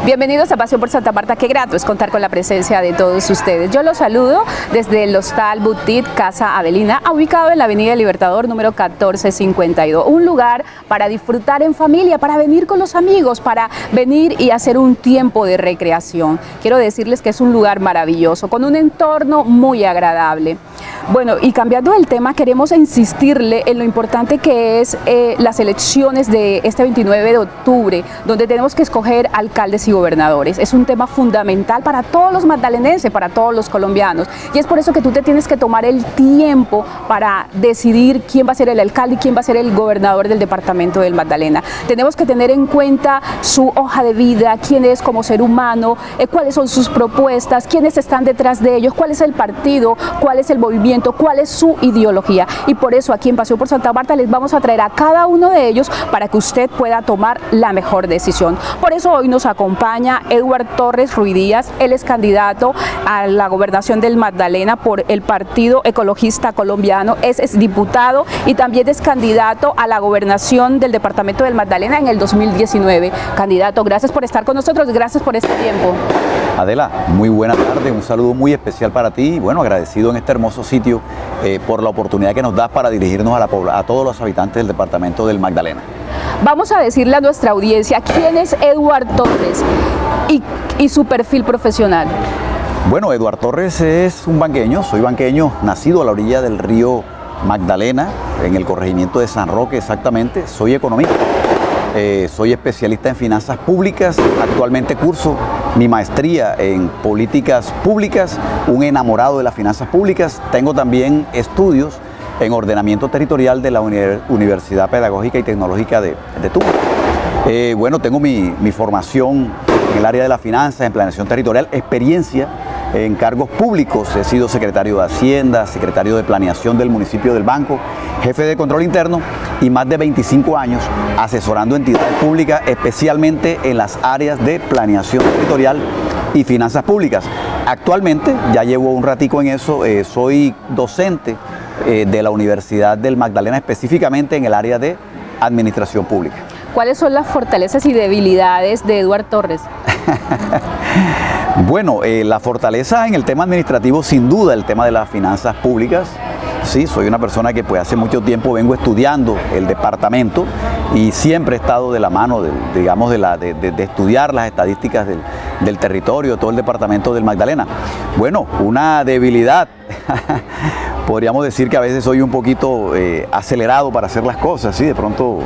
Bienvenidos a Pasión por Santa Marta. Qué grato es contar con la presencia de todos ustedes. Yo los saludo desde el Hostal Boutique Casa Avelina, ubicado en la Avenida Libertador número 1452. Un lugar para disfrutar en familia, para venir con los amigos, para venir y hacer un tiempo de recreación. Quiero decirles que es un lugar maravilloso, con un entorno muy agradable. Bueno, y cambiando el tema, queremos insistirle en lo importante que es las elecciones de este 29 de octubre, donde tenemos que escoger alcaldes y gobernadores. Es un tema fundamental para todos los magdalenenses, para todos los colombianos. Y es por eso que tú te tienes que tomar el tiempo para decidir quién va a ser el alcalde y quién va a ser el gobernador del departamento del Magdalena. Tenemos que tener en cuenta su hoja de vida, quién es como ser humano, cuáles son sus propuestas, quiénes están detrás de ellos, cuál es el partido, cuál es el movimiento, cuál es su ideología. Y por eso aquí en Pasión por Santa Marta les vamos a traer a cada uno de ellos para que usted pueda tomar la mejor decisión. Por eso hoy nos acompaña Edward Torres Ruiz Díaz. Él es candidato a la gobernación del Magdalena por el Partido Ecologista Colombiano, es diputado y también es candidato a la gobernación del departamento del Magdalena en el 2019. Candidato, gracias por estar con nosotros, gracias por este tiempo. Adela, muy buena tarde, un saludo muy especial para ti y bueno, agradecido en este hermoso sitio por la oportunidad que nos das para dirigirnos a todos los habitantes del departamento del Magdalena. Vamos a decirle a nuestra audiencia quién es Edward Torres y su perfil profesional. Bueno, Edward Torres es un banqueño, soy banqueño, nacido a la orilla del río Magdalena, en el corregimiento de San Roque exactamente, soy economista. Soy especialista en finanzas públicas, actualmente curso mi maestría en políticas públicas, un enamorado de las finanzas públicas. Tengo también estudios en ordenamiento territorial de la Universidad Pedagógica y Tecnológica de Tunja. Bueno, tengo mi formación en el área de las finanzas, en planeación territorial, experiencia en cargos públicos. He sido secretario de Hacienda, secretario de Planeación del municipio del Banco, jefe de control interno y más de 25 años asesorando entidades públicas, especialmente en las áreas de planeación territorial y finanzas públicas. Actualmente, ya llevo un ratico en eso, soy docente de la Universidad del Magdalena, específicamente en el área de administración pública. ¿Cuáles son las fortalezas y debilidades de Edward Torres? Bueno, la fortaleza en el tema administrativo, sin duda, el tema de las finanzas públicas. Sí, soy una persona que pues hace mucho tiempo vengo estudiando el departamento y siempre he estado de la mano, de estudiar las estadísticas del territorio, de todo el departamento del Magdalena. Bueno, una debilidad, podríamos decir que a veces soy un poquito acelerado para hacer las cosas, ¿sí? De pronto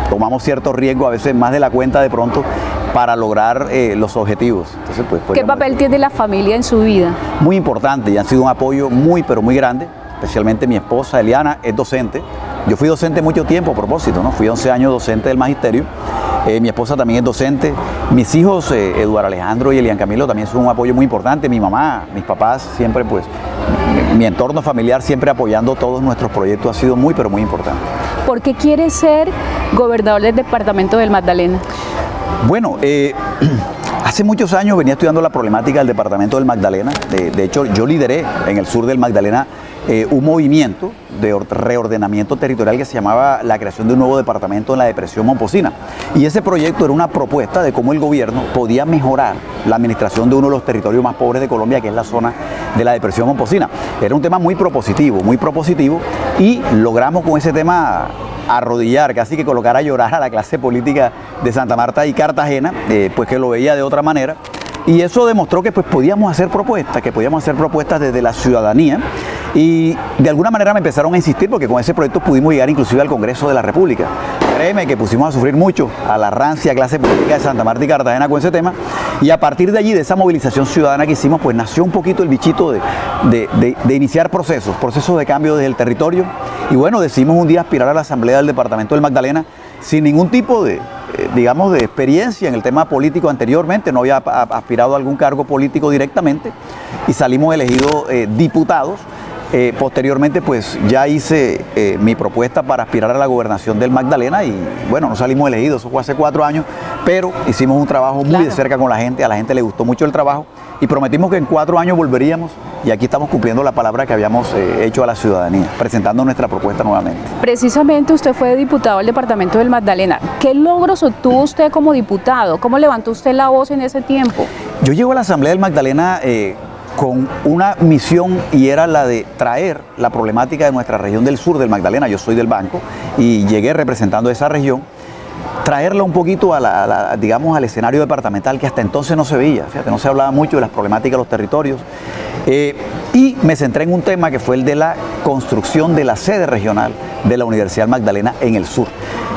tomamos cierto riesgo, a veces más de la cuenta de pronto, para lograr los objetivos. Entonces, pues, ¿qué papel tiene la familia en su vida? Muy importante y han sido un apoyo muy, pero muy grande. Especialmente mi esposa Eliana es docente. Yo fui docente mucho tiempo a propósito, ¿no? Fui 11 años docente del magisterio. Mi esposa también es docente. Mis hijos, Eduardo Alejandro y Elian Camilo, también son un apoyo muy importante. Mi mamá, mis papás, siempre pues, mi entorno familiar siempre apoyando todos nuestros proyectos ha sido muy, pero muy importante. ¿Por qué quiere ser gobernador del departamento del Magdalena? Bueno, hace muchos años venía estudiando la problemática del departamento del Magdalena. De hecho, yo lideré en el sur del Magdalena un movimiento de reordenamiento territorial que se llamaba la creación de un nuevo departamento en la depresión momposina. Y ese proyecto era una propuesta de cómo el gobierno podía mejorar la administración de uno de los territorios más pobres de Colombia, que es la zona de la depresión momposina. Era un tema muy propositivo y logramos con ese tema arrodillar, casi que colocar a llorar a la clase política de Santa Marta y Cartagena, pues que lo veía de otra manera. Y eso demostró que pues podíamos hacer propuestas desde la ciudadanía y de alguna manera me empezaron a insistir porque con ese proyecto pudimos llegar inclusive al Congreso de la República. Créeme que pusimos a sufrir mucho a la rancia clase política de Santa Marta y Cartagena con ese tema y a partir de allí, de esa movilización ciudadana que hicimos, pues nació un poquito el bichito de iniciar procesos de cambio desde el territorio y bueno, decidimos un día aspirar a la Asamblea del Departamento del Magdalena sin ningún tipo de experiencia en el tema político anteriormente, no había aspirado a algún cargo político directamente y salimos elegidos diputados Posteriormente, pues ya hice mi propuesta para aspirar a la gobernación del Magdalena y bueno, no salimos elegidos, eso fue hace 4 años, pero hicimos un trabajo muy de cerca con la gente, a la gente le gustó mucho el trabajo y prometimos que en 4 años volveríamos y aquí estamos cumpliendo la palabra que habíamos hecho a la ciudadanía, presentando nuestra propuesta nuevamente. Precisamente usted fue diputado del departamento del Magdalena. ¿Qué logros obtuvo usted como diputado? ¿Cómo levantó usted la voz en ese tiempo? Yo llego a la Asamblea del Magdalena con una misión y era la de traer la problemática de nuestra región del sur del Magdalena. Yo soy del banco y llegué representando esa región, traerla un poquito digamos, al escenario departamental que hasta entonces no se veía. Fíjate, no se hablaba mucho de las problemáticas de los territorios. Y me centré en un tema que fue el de la construcción de la sede regional de la Universidad Magdalena en el sur.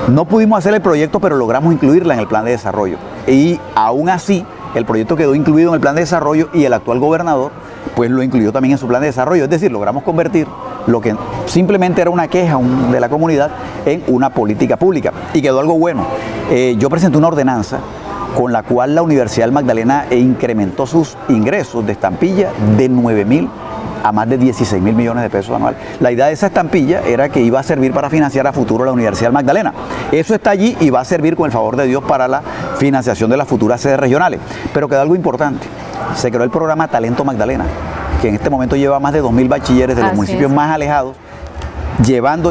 No pudimos hacer el proyecto, pero logramos incluirla en el plan de desarrollo. Y aún así, el proyecto quedó incluido en el plan de desarrollo y el actual gobernador pues lo incluyó también en su plan de desarrollo. Es decir, logramos convertir lo que simplemente era una queja de la comunidad en una política pública. Y quedó algo bueno. Yo presenté una ordenanza con la cual la Universidad del Magdalena incrementó sus ingresos de estampilla de 9.000 a más de 16.000 millones de pesos anual. La idea de esa estampilla era que iba a servir para financiar a futuro la Universidad del Magdalena. Eso está allí y va a servir con el favor de Dios para la financiación de las futuras sedes regionales. Pero quedó algo importante. Se creó el programa Talento Magdalena, que en este momento lleva más de 2.000 bachilleres de los municipios más alejados,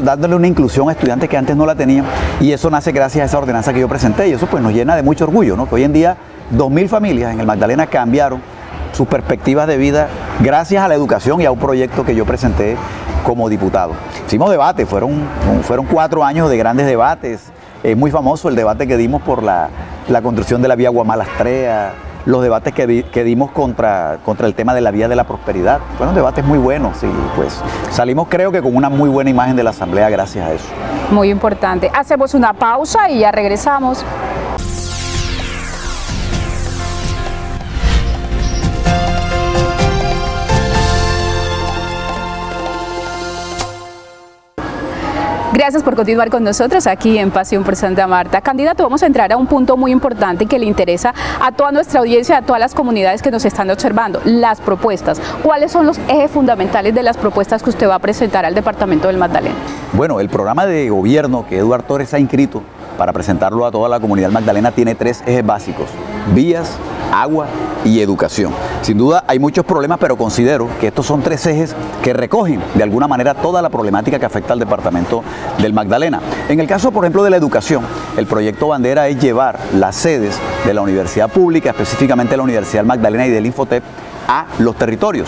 dándole una inclusión a estudiantes que antes no la tenían, y eso nace gracias a esa ordenanza que yo presenté, y eso pues nos llena de mucho orgullo, ¿no? Que hoy en día 2.000 familias en el Magdalena cambiaron sus perspectivas de vida gracias a la educación y a un proyecto que yo presenté como diputado. Hicimos debate, fueron 4 años de grandes debates. Es muy famoso el debate que dimos por la construcción de la vía Guamalastrea, los debates que dimos contra el tema de la vía de la prosperidad. Fueron debates muy buenos y pues salimos, creo que con una muy buena imagen de la Asamblea gracias a eso. Muy importante. Hacemos una pausa y ya regresamos. Gracias por continuar con nosotros aquí en Pasión por Santa Marta. Candidato, vamos a entrar a un punto muy importante que le interesa a toda nuestra audiencia, a todas las comunidades que nos están observando, las propuestas. ¿Cuáles son los ejes fundamentales de las propuestas que usted va a presentar al departamento del Magdalena? Bueno, el programa de gobierno que Eduardo Torres ha inscrito para presentarlo a toda la comunidad Magdalena tiene 3 ejes básicos: vías, agua y educación. Sin duda hay muchos problemas, pero considero que estos son 3 ejes que recogen de alguna manera toda la problemática que afecta al departamento del Magdalena. En el caso, por ejemplo, de la educación, el proyecto bandera es llevar las sedes de la universidad pública, específicamente la Universidad del Magdalena y del Infotep, a los territorios.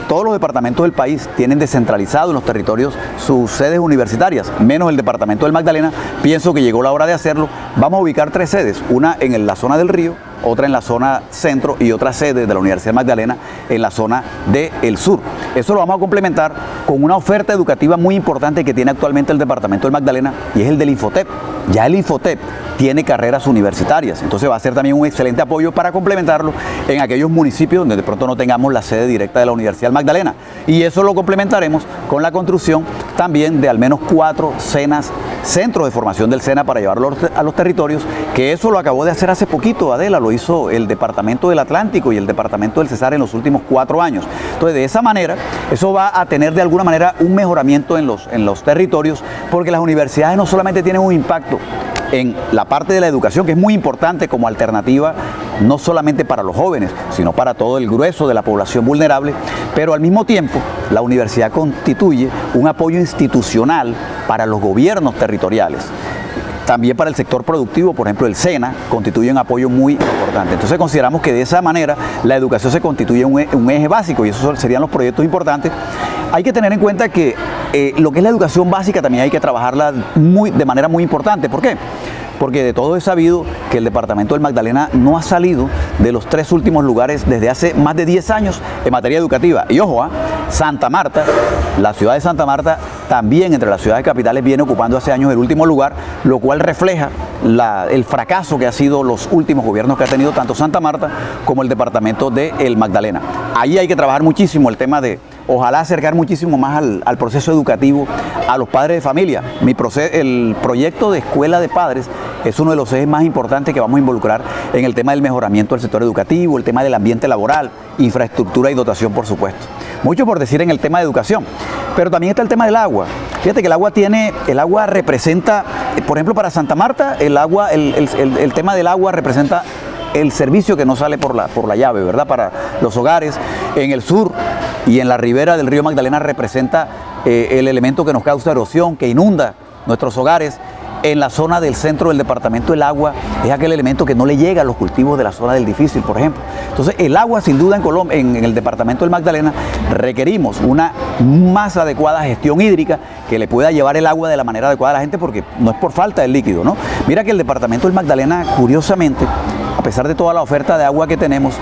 Todos los departamentos del país tienen descentralizado en los territorios sus sedes universitarias, menos el departamento del Magdalena. Pienso que llegó la hora de hacerlo. Vamos a ubicar 3 sedes, una en la zona del río, otra en la zona centro y otra sede de la Universidad del Magdalena en la zona del sur. Eso lo vamos a complementar con una oferta educativa muy importante que tiene actualmente el departamento del Magdalena y es el del Infotep. Ya el Infotep tiene carreras universitarias, entonces va a ser también un excelente apoyo para complementarlo en aquellos municipios donde de pronto no tengamos la sede directa de la Universidad del Magdalena, y eso lo complementaremos con la construcción también de al menos 4 centros de formación del SENA para llevarlo a los territorios, que eso lo acabó de hacer hace poquito, Adela, lo hizo el departamento del Atlántico y el departamento del Cesar en los últimos 4 años. Entonces, de esa manera, eso va a tener de alguna manera un mejoramiento en los territorios, porque las universidades no solamente tienen un impacto en la parte de la educación, que es muy importante como alternativa, no solamente para los jóvenes, sino para todo el grueso de la población vulnerable, pero al mismo tiempo la universidad constituye un apoyo institucional para los gobiernos territoriales. También para el sector productivo, por ejemplo, el SENA constituye un apoyo muy importante. Entonces consideramos que de esa manera la educación se constituye un eje básico y esos serían los proyectos importantes. Hay que tener en cuenta que lo que es la educación básica también hay que trabajarla de manera muy importante. ¿Por qué? Porque de todo es sabido que el departamento del Magdalena no ha salido de los 3 últimos lugares desde hace más de 10 años en materia educativa. Y ojo, Santa Marta, la ciudad de Santa Marta, también entre las ciudades capitales viene ocupando hace años el último lugar, lo cual refleja el fracaso que ha sido los últimos gobiernos que ha tenido tanto Santa Marta como el departamento del Magdalena. Ahí hay que trabajar muchísimo el tema de ojalá acercar muchísimo más al proceso educativo a los padres de familia. El proyecto de escuela de padres es uno de los ejes más importantes que vamos a involucrar en el tema del mejoramiento del sector educativo, el tema del ambiente laboral, infraestructura y dotación, por supuesto. Mucho por decir en el tema de educación, pero también está el tema del agua. Fíjate que el agua representa, por ejemplo, para Santa Marta, el tema del agua representa el servicio que no sale por la llave, ¿verdad? Para los hogares. En el sur y en la ribera del río Magdalena representa el elemento que nos causa erosión, que inunda nuestros hogares. En la zona del centro del departamento, el agua es aquel elemento que no le llega a los cultivos de la zona del difícil, por ejemplo. Entonces, el agua, sin duda, en el departamento del Magdalena, requerimos una más adecuada gestión hídrica que le pueda llevar el agua de la manera adecuada a la gente, porque no es por falta del líquido, ¿no? Mira que el departamento del Magdalena, curiosamente, a pesar de toda la oferta de agua que tenemos,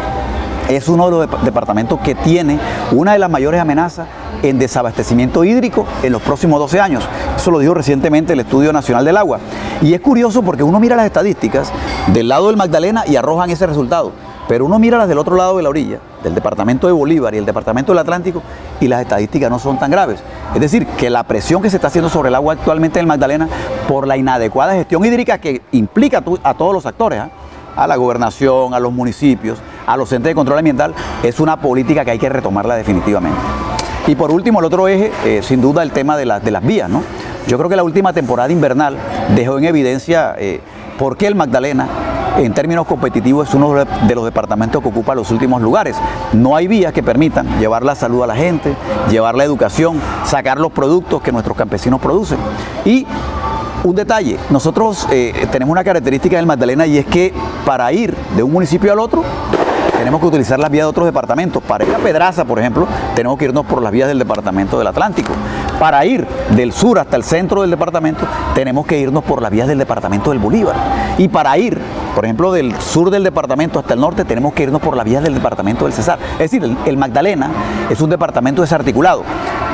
es uno de los departamentos que tiene una de las mayores amenazas en desabastecimiento hídrico en los próximos 12 años. Eso lo dijo recientemente el Estudio Nacional del Agua. Y es curioso porque uno mira las estadísticas del lado del Magdalena y arrojan ese resultado. Pero uno mira las del otro lado de la orilla, del departamento de Bolívar y el departamento del Atlántico, y las estadísticas no son tan graves. Es decir, que la presión que se está haciendo sobre el agua actualmente en el Magdalena por la inadecuada gestión hídrica que implica a todos los actores, a la gobernación, a los municipios, a los entes de control ambiental, es una política que hay que retomarla definitivamente. Y por último, el otro eje, sin duda, el tema de las vías, ¿no? Yo creo que la última temporada invernal dejó en evidencia por qué el Magdalena, en términos competitivos, es uno de los departamentos que ocupa los últimos lugares. No hay vías que permitan llevar la salud a la gente, llevar la educación, sacar los productos que nuestros campesinos producen. Y un detalle, nosotros tenemos una característica del Magdalena, y es que para ir de un municipio al otro tenemos que utilizar las vías de otros departamentos. Para ir a Pedraza, por ejemplo, tenemos que irnos por las vías del departamento del Atlántico. Para ir del sur hasta el centro del departamento, tenemos que irnos por las vías del departamento del Bolívar. Y para ir, por ejemplo, del sur del departamento hasta el norte, tenemos que irnos por las vías del departamento del Cesar. Es decir, el Magdalena es un departamento desarticulado.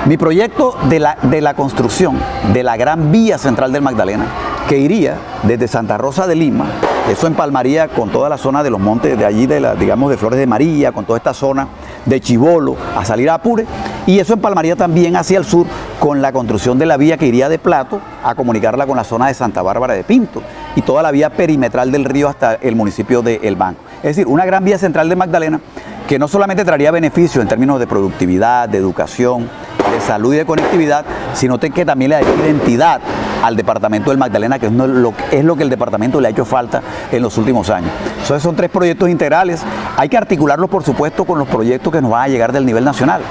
Mi proyecto de la construcción de la gran vía central del Magdalena, que iría desde Santa Rosa de Lima, eso empalmaría con toda la zona de los montes de allí, digamos, de Flores de María, con toda esta zona de Chibolo, a salir a Apure, y eso empalmaría también hacia el sur con la construcción de la vía que iría de Plato a comunicarla con la zona de Santa Bárbara de Pinto, y toda la vía perimetral del río hasta el municipio de El Banco. Es decir, una gran vía central de Magdalena que no solamente traería beneficios en términos de productividad, de educación, de salud y de conectividad, sino que también le daría identidad al departamento del Magdalena, que es lo que el departamento le ha hecho falta en los últimos años. Entonces son 3 proyectos integrales, hay que articularlos, por supuesto, con los proyectos que nos van a llegar del nivel nacional.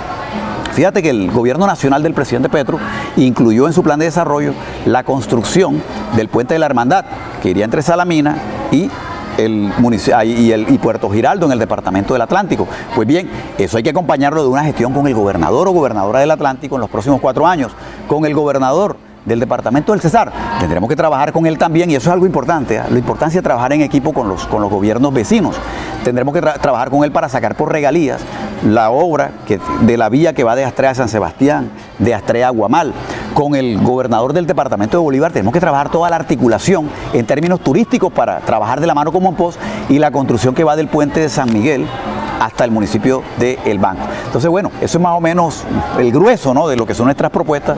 Fíjate que el gobierno nacional del presidente Petro incluyó en su plan de desarrollo la construcción del puente de la Hermandad, que iría entre Salamina y Puerto Giraldo, en el departamento del Atlántico. Pues bien, eso hay que acompañarlo de una gestión con el gobernador o gobernadora del Atlántico en los próximos 4 años, con el gobernador del departamento del Cesar. Tendremos que trabajar con él también, y eso es algo importante, la importancia de trabajar en equipo con los gobiernos vecinos. Tendremos que trabajar con él para sacar por regalías la obra de la vía que va de Astrea a San Sebastián, de Astrea a Guamal. Con el gobernador del departamento de Bolívar tenemos que trabajar toda la articulación en términos turísticos para trabajar de la mano con Monpós, y la construcción que va del puente de San Miguel hasta el municipio de El Banco. Entonces, bueno, eso es más o menos el grueso, ¿no?, de lo que son nuestras propuestas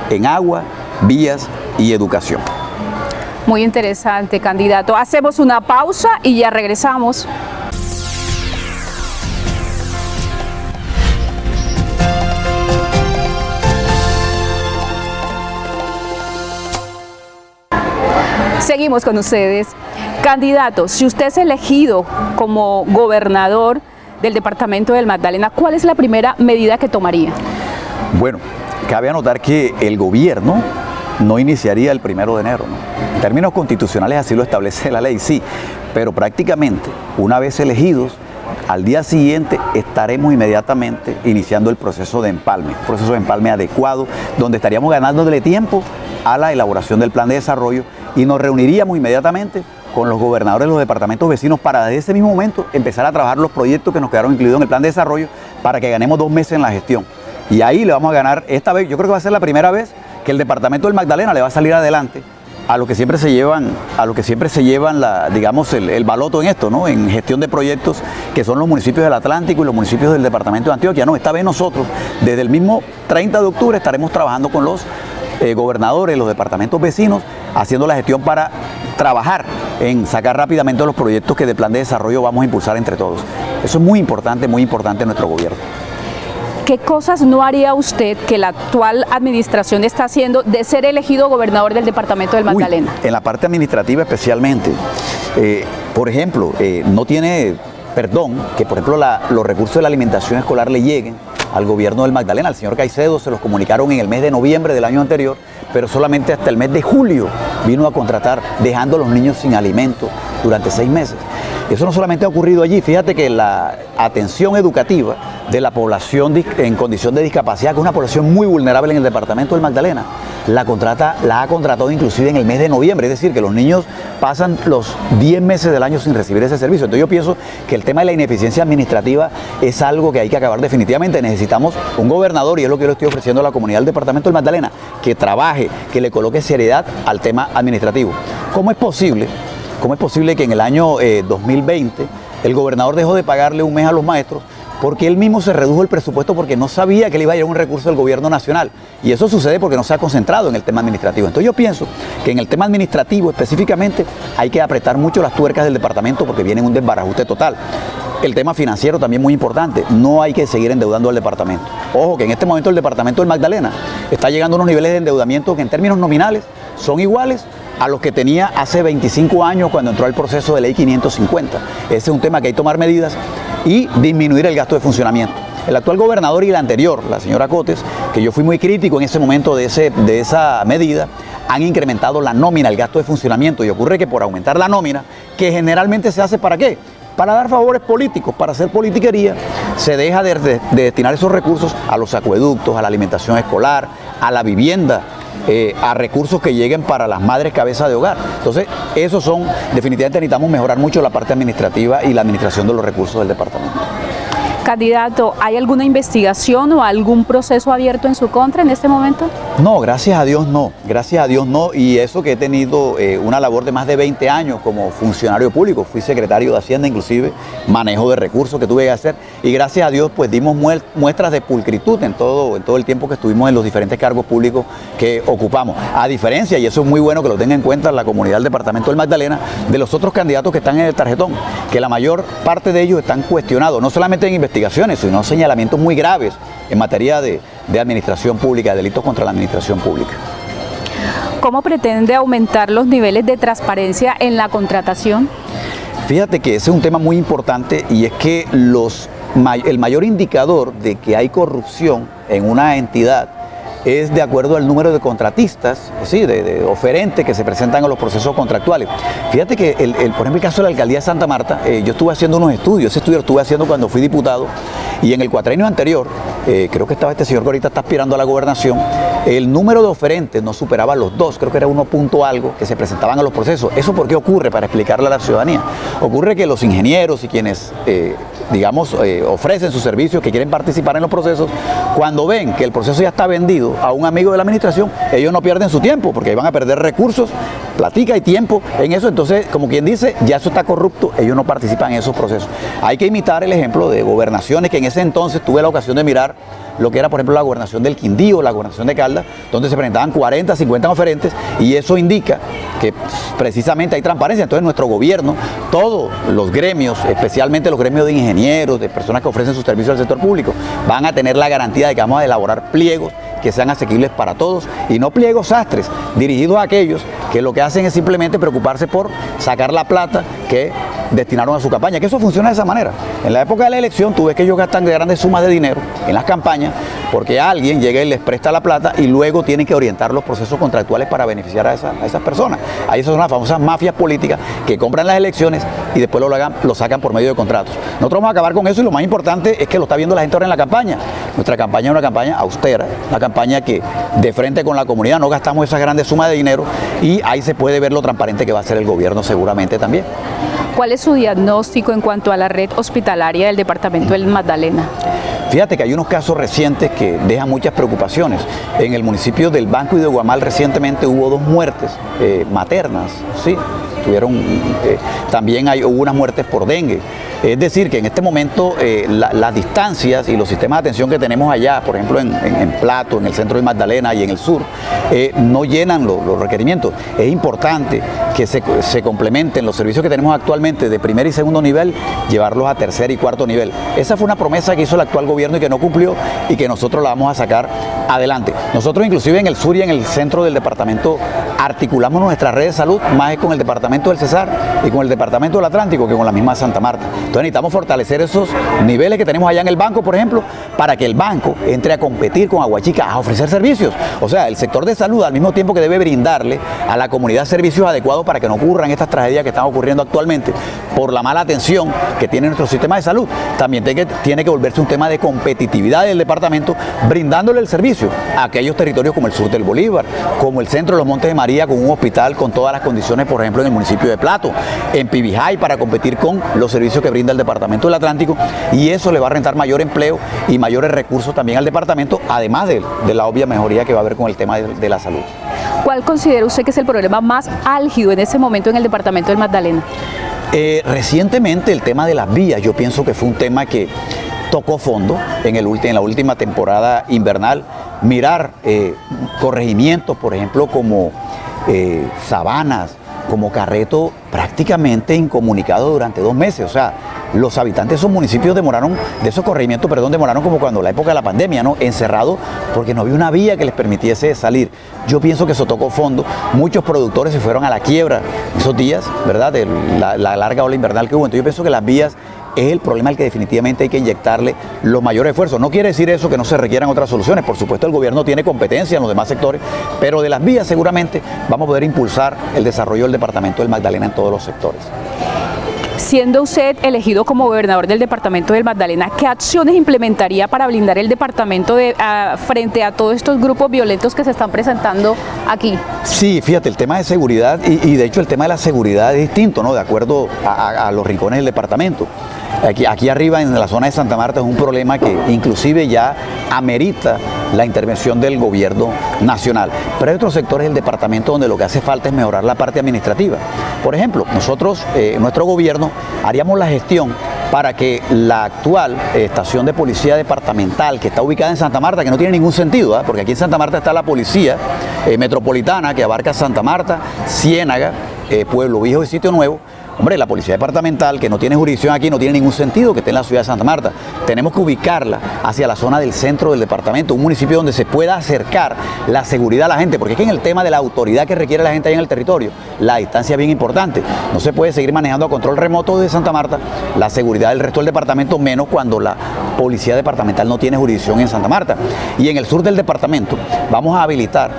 en agua, vías y educación. Muy interesante, candidato. Hacemos una pausa y ya regresamos. Seguimos con ustedes. Candidato, si usted es elegido como gobernador del departamento del Magdalena, ¿cuál es la primera medida que tomaría? Bueno, cabe anotar que el gobierno no iniciaría el 1 de enero, ¿no? En términos constitucionales así lo establece la ley, sí, pero prácticamente una vez elegidos, al día siguiente estaremos inmediatamente iniciando el proceso de empalme, un proceso de empalme adecuado, donde estaríamos ganándole tiempo a la elaboración del plan de desarrollo, y nos reuniríamos inmediatamente con los gobernadores de los departamentos vecinos para desde ese mismo momento empezar a trabajar los proyectos que nos quedaron incluidos en el plan de desarrollo, para que ganemos 2 meses en la gestión. Y ahí le vamos a ganar, esta vez, yo creo que va a ser la primera vez que el departamento del Magdalena le va a salir adelante a los que siempre se llevan, digamos, el baloto en esto, ¿no? En gestión de proyectos, que son los municipios del Atlántico y los municipios del departamento de Antioquia. No, esta vez nosotros, desde el mismo 30 de octubre, estaremos trabajando con los gobernadores, los departamentos vecinos, haciendo la gestión para trabajar en sacar rápidamente los proyectos que de plan de desarrollo vamos a impulsar entre todos. Eso es muy importante en nuestro gobierno. ¿Qué cosas no haría usted que la actual administración está haciendo de ser elegido gobernador del departamento del Magdalena? En la parte administrativa especialmente. Por ejemplo, no tiene perdón que, por ejemplo, los recursos de la alimentación escolar le lleguen al gobierno del Magdalena. Al señor Caicedo se los comunicaron en el mes de noviembre del año anterior, pero solamente hasta el mes de julio vino a contratar, dejando a los niños sin alimento durante 6 meses. Eso no solamente ha ocurrido allí, fíjate que la atención educativa de la población en condición de discapacidad, que es una población muy vulnerable en el departamento del Magdalena, la ha contratado inclusive en el mes de noviembre, es decir, que los niños pasan los 10 meses del año sin recibir ese servicio. Entonces yo pienso que el tema de la ineficiencia administrativa es algo que hay que acabar definitivamente. Necesitamos un gobernador, y es lo que yo le estoy ofreciendo a la comunidad del departamento del Magdalena, que trabaje, que le coloque seriedad al tema administrativo. ¿Cómo es posible que en el año 2020 el gobernador dejó de pagarle un mes a los maestros? Porque él mismo se redujo el presupuesto porque no sabía que le iba a llegar un recurso del gobierno nacional. Y eso sucede porque no se ha concentrado en el tema administrativo. Entonces yo pienso que en el tema administrativo específicamente hay que apretar mucho las tuercas del departamento porque viene un desbarajuste total. El tema financiero también muy importante. No hay que seguir endeudando al departamento. Ojo que en este momento el departamento del Magdalena está llegando a unos niveles de endeudamiento que en términos nominales son iguales a los que tenía hace 25 años cuando entró el proceso de ley 550. Ese es un tema que hay que tomar medidas y disminuir el gasto de funcionamiento. El actual gobernador y la anterior, la señora Cotes, que yo fui muy crítico en ese momento de esa medida, han incrementado la nómina, el gasto de funcionamiento, y ocurre que por aumentar la nómina, que generalmente se hace ¿para qué? Para dar favores políticos, para hacer politiquería, se deja de destinar esos recursos a los acueductos, a la alimentación escolar, a la vivienda, a recursos que lleguen para las madres cabeza de hogar. Entonces, definitivamente necesitamos mejorar mucho la parte administrativa y la administración de los recursos del departamento. Candidato, ¿hay alguna investigación o algún proceso abierto en su contra en este momento? No, gracias a Dios no, y eso que he tenido una labor de más de 20 años como funcionario público, fui secretario de Hacienda inclusive, manejo de recursos que tuve que hacer, y gracias a Dios pues dimos muestras de pulcritud en todo el tiempo que estuvimos en los diferentes cargos públicos que ocupamos, a diferencia, y eso es muy bueno que lo tenga en cuenta la comunidad del departamento del Magdalena, de los otros candidatos que están en el tarjetón, que la mayor parte de ellos están cuestionados, no solamente en investigaciones, sino señalamientos muy graves en materia de administración pública, de delitos contra la administración pública. ¿Cómo pretende aumentar los niveles de transparencia en la contratación? Fíjate que ese es un tema muy importante, y es que el mayor indicador de que hay corrupción en una entidad es de acuerdo al número de contratistas, ¿sí? de oferentes que se presentan a los procesos contractuales. Fíjate que, por ejemplo, el caso de la alcaldía de Santa Marta, yo estuve haciendo unos estudios, ese estudio lo estuve haciendo cuando fui diputado, y en el cuatrienio anterior, creo que estaba este señor que ahorita está aspirando a la gobernación, el número de oferentes no superaba los 2, creo que era 1 punto algo que se presentaban a los procesos. ¿Eso por qué ocurre? Para explicarle a la ciudadanía. Ocurre que los ingenieros y quienes ofrecen sus servicios, que quieren participar en los procesos, cuando ven que el proceso ya está vendido a un amigo de la administración, ellos no pierden su tiempo, porque van a perder recursos, platica y tiempo en eso. Entonces, como quien dice, ya eso está corrupto, ellos no participan en esos procesos. Hay que imitar el ejemplo de gobernaciones que en ese entonces tuve la ocasión de mirar, lo que era, por ejemplo, la gobernación del Quindío, la gobernación de Caldas, donde se presentaban 40, 50 oferentes, y eso indica que precisamente hay transparencia. Entonces nuestro gobierno, todos los gremios, especialmente los gremios de ingenieros, de personas que ofrecen sus servicios al sector público, van a tener la garantía de que vamos a elaborar pliegos que sean asequibles para todos, y no pliegos sastres dirigidos a aquellos que lo que hacen es simplemente preocuparse por sacar la plata que destinaron a su campaña, que eso funciona de esa manera. En la época de la elección tú ves que ellos gastan grandes sumas de dinero en las campañas porque alguien llega y les presta la plata y luego tienen que orientar los procesos contractuales para beneficiar a esas personas. Ahí esas son las famosas mafias políticas que compran las elecciones y después lo sacan por medio de contratos. Nosotros vamos a acabar con eso, y lo más importante es que lo está viendo la gente ahora en la campaña. Nuestra campaña es una campaña austera, una campaña que de frente con la comunidad no gastamos esas grandes sumas de dinero, y ahí se puede ver lo transparente que va a ser el gobierno seguramente también. ¿Cuál es su diagnóstico en cuanto a la red hospitalaria del departamento del Magdalena? Fíjate que hay unos casos recientes que dejan muchas preocupaciones. En el municipio del Banco y de Guamal recientemente hubo 2 muertes maternas, ¿sí? También hubo unas muertes por dengue. Es decir, que en este momento las distancias y los sistemas de atención que tenemos allá, por ejemplo en Plato, en el centro de Magdalena y en el sur, no llenan los requerimientos. Es importante que se complementen los servicios que tenemos actualmente de primer y segundo nivel, llevarlos a tercer y cuarto nivel. Esa fue una promesa que hizo el actual gobierno y que no cumplió y que nosotros la vamos a sacar adelante. Nosotros inclusive en el sur y en el centro del departamento articulamos nuestra red de salud más con el departamento del Cesar y con el departamento del Atlántico que con la misma Santa Marta. Entonces necesitamos fortalecer esos niveles que tenemos allá en el banco, por ejemplo, para que el banco entre a competir con Aguachica, a ofrecer servicios. O sea, el sector de salud al mismo tiempo que debe brindarle a la comunidad servicios adecuados para que no ocurran estas tragedias que están ocurriendo actualmente por la mala atención que tiene nuestro sistema de salud, también tiene que volverse un tema de competitividad del departamento, brindándole el servicio a aquellos territorios como el sur del Bolívar, como el centro de los Montes de María, con un hospital con todas las condiciones, por ejemplo, en el municipio de Plato, en Pibijay, para competir con los servicios que brinda el departamento del Atlántico, y eso le va a rentar mayor empleo y mayores recursos también al departamento, además de la obvia mejoría que va a haber con el tema de la salud. ¿Cuál considera usted que es el problema más álgido en este momento en el departamento del Magdalena? Recientemente el tema de las vías, yo pienso que fue un tema que tocó fondo en la última temporada invernal. Mirar corregimientos, por ejemplo, como Sabanas, como Carreto, prácticamente incomunicados durante 2 meses. O sea, los habitantes de esos municipios demoraron como cuando la época de la pandemia, ¿no? Encerrados porque no había una vía que les permitiese salir. Yo pienso que eso tocó fondo. Muchos productores se fueron a la quiebra esos días, ¿verdad? De la larga ola invernal que hubo. Entonces yo pienso que las vías es el problema al que definitivamente hay que inyectarle los mayores esfuerzos. No quiere decir eso que no se requieran otras soluciones. Por supuesto, el gobierno tiene competencia en los demás sectores, pero de las vías seguramente vamos a poder impulsar el desarrollo del departamento del Magdalena en todos los sectores. Siendo usted elegido como gobernador del departamento del Magdalena, ¿qué acciones implementaría para blindar el departamento frente a todos estos grupos violentos que se están presentando aquí? Sí, fíjate, el tema de seguridad y de hecho el tema de la seguridad es distinto, ¿no? De acuerdo a los rincones del departamento. Aquí arriba en la zona de Santa Marta es un problema que inclusive ya amerita la intervención del gobierno nacional. Pero hay otros sectores del departamento donde lo que hace falta es mejorar la parte administrativa. Por ejemplo, nosotros, nuestro gobierno, haríamos la gestión para que la actual estación de policía departamental que está ubicada en Santa Marta, que no tiene ningún sentido, ¿eh? Porque aquí en Santa Marta está la policía metropolitana que abarca Santa Marta, Ciénaga, Pueblo Viejo y Sitio Nuevo. Hombre, la policía departamental que no tiene jurisdicción aquí no tiene ningún sentido que esté en la ciudad de Santa Marta. Tenemos que ubicarla hacia la zona del centro del departamento, un municipio donde se pueda acercar la seguridad a la gente, porque es que en el tema de la autoridad que requiere la gente ahí en el territorio, la distancia es bien importante. No se puede seguir manejando a control remoto de Santa Marta la seguridad del resto del departamento, menos cuando la policía departamental no tiene jurisdicción en Santa Marta. Y en el sur del departamento vamos a habilitar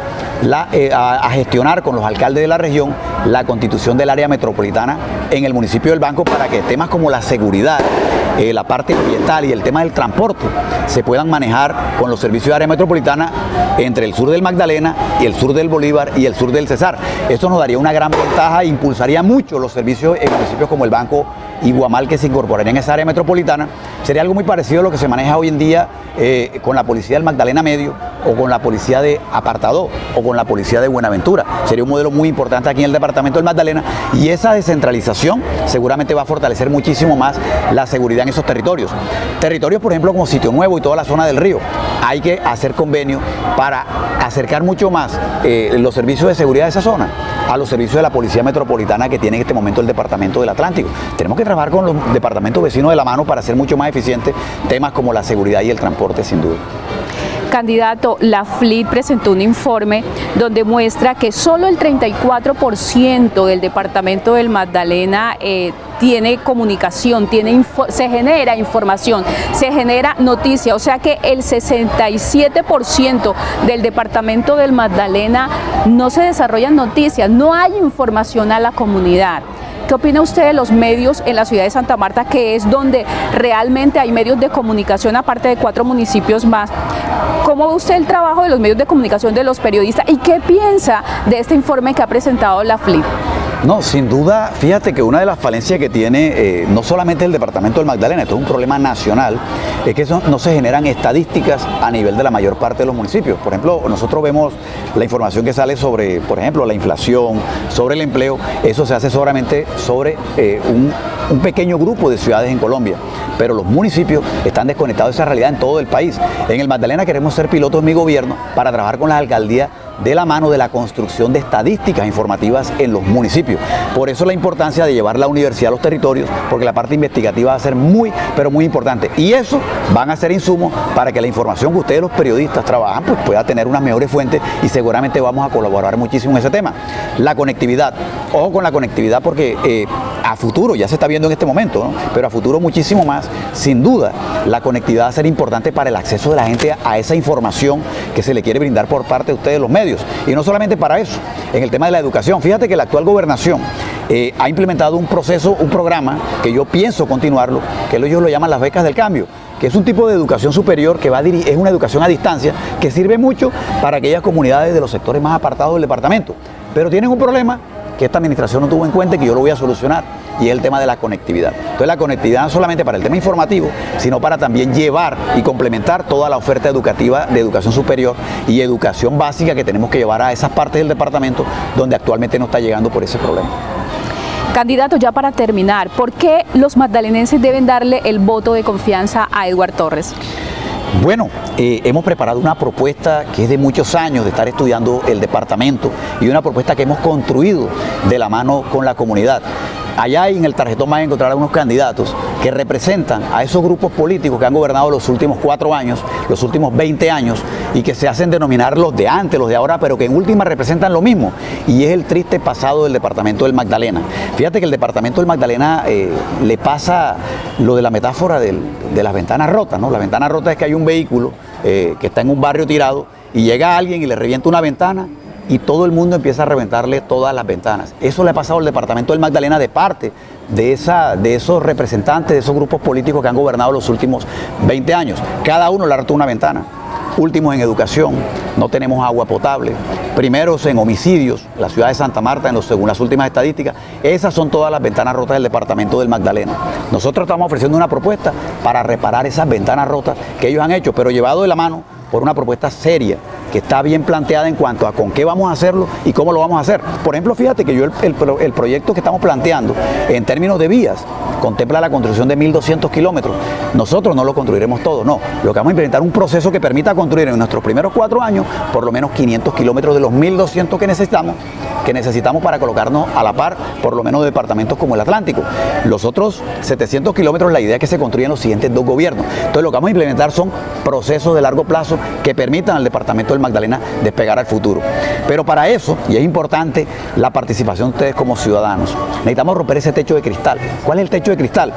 a gestionar con los alcaldes de la región la constitución del área metropolitana en el municipio del Banco para que temas como la seguridad, la parte ambiental y el tema del transporte se puedan manejar con los servicios de área metropolitana entre el sur del Magdalena y el sur del Bolívar y el sur del Cesar. Esto nos daría una gran ventaja e impulsaría mucho los servicios en municipios como el Banco y Guamal que se incorporarían en esa área metropolitana. Sería algo muy parecido a lo que se maneja hoy en día con la policía del Magdalena Medio o con la policía de Apartadó o con la policía de Buenaventura. Sería un modelo muy importante aquí en el departamento del Magdalena y esa descentralización seguramente va a fortalecer muchísimo más la seguridad en esos territorios. Territorios, por ejemplo, como Sitio Nuevo y toda la zona del río. Hay que hacer convenio para acercar mucho más los servicios de seguridad de esa zona a los servicios de la policía metropolitana que tiene en este momento el departamento del Atlántico. Tenemos que trabajar con los departamentos vecinos de la mano para hacer mucho más eficientes temas como la seguridad y el transporte, sin duda. Candidato, la FLIT presentó un informe donde muestra que solo el 34% del departamento del Magdalena tiene comunicación, se genera información, se genera noticia, o sea que el 67% del departamento del Magdalena no se desarrollan noticias, no hay información a la comunidad. ¿Qué opina usted de los medios en la ciudad de Santa Marta, que es donde realmente hay medios de comunicación, aparte de 4 municipios más? ¿Cómo ve usted el trabajo de los medios de comunicación, de los periodistas, y qué piensa de este informe que ha presentado la FLIT? No, sin duda, fíjate que una de las falencias que tiene no solamente el departamento del Magdalena, esto es un problema nacional, es que no se generan estadísticas a nivel de la mayor parte de los municipios. Por ejemplo, nosotros vemos la información que sale sobre, por ejemplo, la inflación, sobre el empleo, eso se hace solamente sobre un pequeño grupo de ciudades en Colombia, pero los municipios están desconectados de esa realidad en todo el país. En el Magdalena queremos ser pilotos en mi gobierno para trabajar con las alcaldías de la mano de la construcción de estadísticas informativas en los municipios. Por eso la importancia de llevar la universidad a los territorios, porque la parte investigativa va a ser muy, pero muy importante. Y eso van a ser insumos para que la información que ustedes los periodistas trabajan pues pueda tener unas mejores fuentes y seguramente vamos a colaborar muchísimo en ese tema. La conectividad, ojo con la conectividad porque a futuro, ya se está viendo en este momento, ¿no? Pero a futuro muchísimo más, sin duda, la conectividad va a ser importante para el acceso de la gente a esa información que se le quiere brindar por parte de ustedes los medios. Y no solamente para eso, en el tema de la educación. Fíjate que la actual gobernación ha implementado un proceso, un programa que yo pienso continuarlo, que ellos lo llaman las becas del cambio, que es un tipo de educación superior que es una educación a distancia que sirve mucho para aquellas comunidades de los sectores más apartados del departamento. Pero tienen un problema que esta administración no tuvo en cuenta y que yo lo voy a solucionar, y es el tema de la conectividad. Entonces la conectividad no solamente para el tema informativo, sino para también llevar y complementar toda la oferta educativa de educación superior y educación básica que tenemos que llevar a esas partes del departamento donde actualmente no está llegando por ese problema. Candidato, ya para terminar, ¿por qué los magdalenenses deben darle el voto de confianza a Eduardo Torres? Bueno, hemos preparado una propuesta que es de muchos años de estar estudiando el departamento y una propuesta que hemos construido de la mano con la comunidad. Allá en el tarjetón van a encontrar a unos candidatos que representan a esos grupos políticos que han gobernado los últimos 4 años, los últimos 20 años y que se hacen denominar los de antes, los de ahora, pero que en última representan lo mismo, y es el triste pasado del departamento del Magdalena. Fíjate que el departamento del Magdalena le pasa lo de la metáfora de las ventanas rotas, ¿no? La ventana rota es que hay un vehículo que está en un barrio tirado y llega alguien y le revienta una ventana y todo el mundo empieza a reventarle todas las ventanas. Eso le ha pasado al departamento del Magdalena de parte de esos representantes, de esos grupos políticos que han gobernado los últimos 20 años. Cada uno le ha roto una ventana. Últimos en educación, no tenemos agua potable. Primeros en homicidios, la ciudad de Santa Marta, según las últimas estadísticas. Esas son todas las ventanas rotas del departamento del Magdalena. Nosotros estamos ofreciendo una propuesta para reparar esas ventanas rotas que ellos han hecho, pero llevado de la mano por una propuesta seria, que está bien planteada en cuanto a con qué vamos a hacerlo y cómo lo vamos a hacer. Por ejemplo, fíjate que yo el proyecto que estamos planteando en términos de vías contempla la construcción de 1.200 kilómetros. Nosotros no lo construiremos todo, no. Lo que vamos a implementar un proceso que permita construir en nuestros primeros 4 años por lo menos 500 kilómetros de los 1.200 que necesitamos para colocarnos a la par, por lo menos de departamentos como el Atlántico. Los otros 700 kilómetros, la idea es que se construyan los siguientes 2 gobiernos. Entonces lo que vamos a implementar son procesos de largo plazo que permitan al departamento del Magdalena despegar al futuro. Pero para eso, y es importante la participación de ustedes como ciudadanos, necesitamos romper ese techo de cristal. ¿Cuál es el techo de cristal?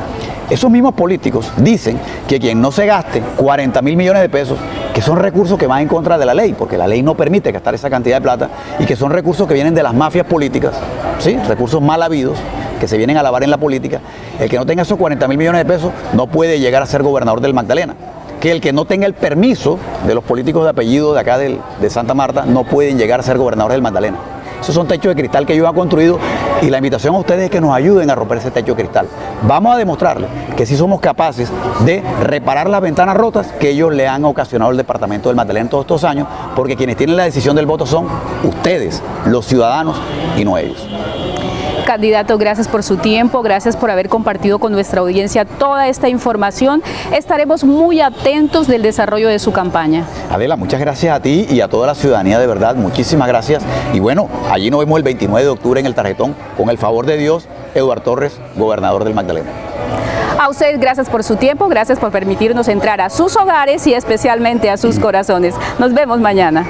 Esos mismos políticos dicen que quien no se gaste 40.000 millones de pesos, que son recursos que van en contra de la ley, porque la ley no permite gastar esa cantidad de plata, y que son recursos que vienen de las mafias políticas, ¿sí? Recursos mal habidos, que se vienen a lavar en la política. El que no tenga esos 40.000 millones de pesos no puede llegar a ser gobernador del Magdalena. Que el que no tenga el permiso de los políticos de apellido de acá de Santa Marta no pueden llegar a ser gobernadores del Magdalena. Esos son techos de cristal que ellos han construido y la invitación a ustedes es que nos ayuden a romper ese techo de cristal. Vamos a demostrarles que sí somos capaces de reparar las ventanas rotas que ellos le han ocasionado al departamento del Magdalena todos estos años, porque quienes tienen la decisión del voto son ustedes, los ciudadanos, y no ellos. Candidato, gracias por su tiempo, gracias por haber compartido con nuestra audiencia toda esta información. Estaremos muy atentos del desarrollo de su campaña. Adela, muchas gracias a ti y a toda la ciudadanía, de verdad, muchísimas gracias. Y bueno, allí nos vemos el 29 de octubre en el tarjetón, con el favor de Dios, Eduardo Torres, gobernador del Magdalena. A ustedes, gracias por su tiempo, gracias por permitirnos entrar a sus hogares y especialmente a sus corazones. Nos vemos mañana.